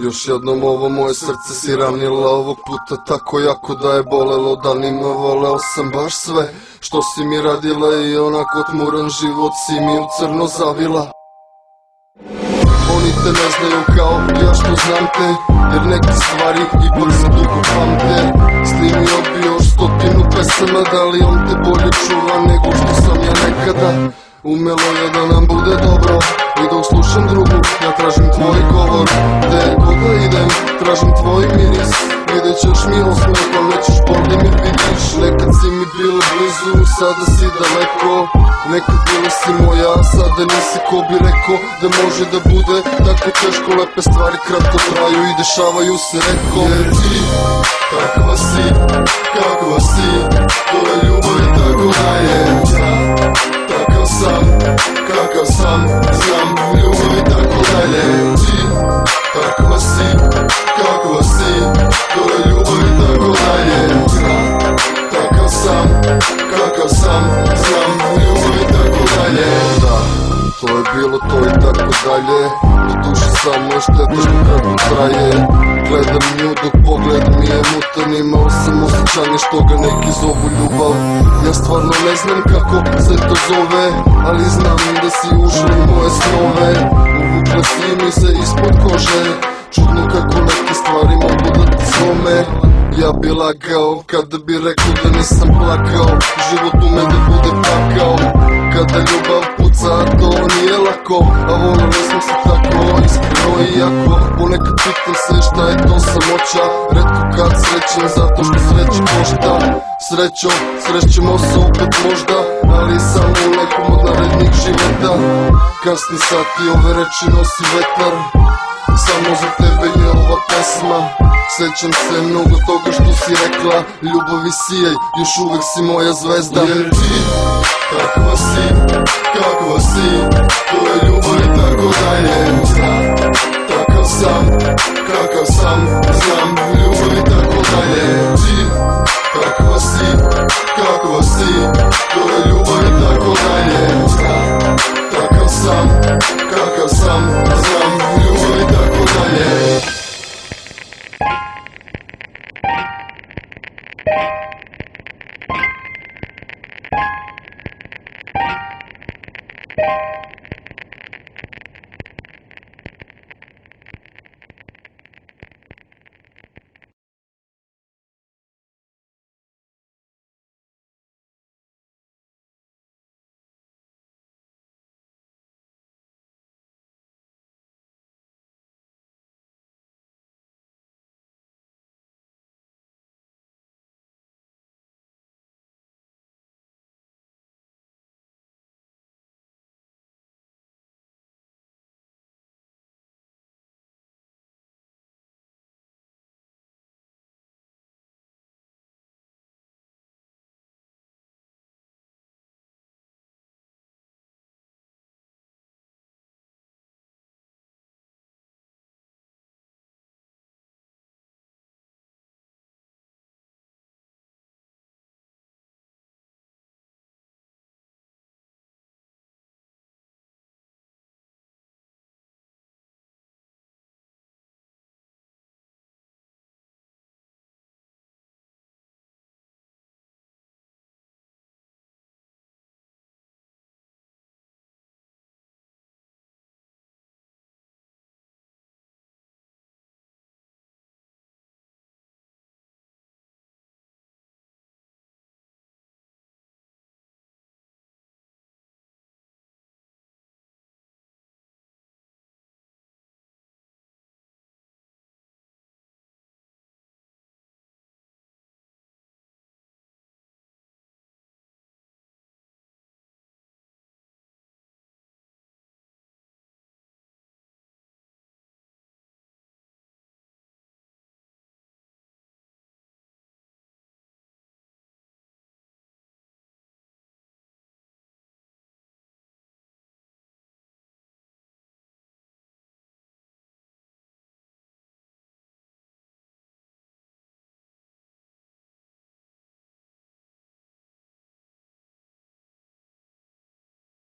Još jednom ovo moje srce si ranila, ovog puta tako jako da je bolelo. Danima voleo sam baš sve što si mi radila i onako tmuran život si mi u crno zavila. Oni te ne znaju kao ja što znam te, jer neke stvari ipak se dugo pamte. Snimio bi još 100 pesama, da li on te bolje čuva nego što sam ja nekada. Umelo je da nam bude dobro i dok slušam drugu ja tražim tvoj govor. Gde god da idem tražim tvoj miris, vidjet ćeš mi osmeh pa nećeš bolje mi vidiš. Nekad si mi bila blizu, sada si daleko. Nekad bila si moja, sada nisi, ko bi rekao da može da bude tako teško. Lepe stvari kratko traju i dešavaju se retko. Jer ti, kakva si, to je ljubav i tako daje. Takav sam, kakav sam, znam ljubav i tako dalje. Ti, kakva si, to je ljubav i tako dalje. Takav sam, kakav sam, znam ljubav i tako dalje. Da, to je bilo to i tako dalje. Do duše samo je šteta što kratko traje. Gledam nju dok pogled mi je mutan, imao sam osjećanje što ga neki zovu ljubav. Ja stvarno ne znam kako se to zove, ali znam da si ušla u moje snove. Uvukla si mi se ispod kože, čudno kako neke stvari mogu da te slome. Ja bi lagao kada bi rekao da nisam plakao, život ume da bude pakao. Kada ljubav puca to nije lako, a volili smo se tako iskreno i jako. Ponekad pitam se šta je to samoća, retko kad srećem zato što sreća košta. Srećom, srećemo se opet možda, ali samo u nekom od narednih života. Kasni sati ove reči nosi vetar, samo za tebe je ova pesma. Sećam se mnogo toga što si rekla, ljubavi sijaj, još uvek si moja zvezda. Jer ti, kakva si, to je ljubav i tako dalje. Takav sam, kakav sam, znam ljubav i tako dalje. Ti, kakva si, to je ljubav i tako dalje. Takav sam, kakav sam, znam ljubav i tako dalje. You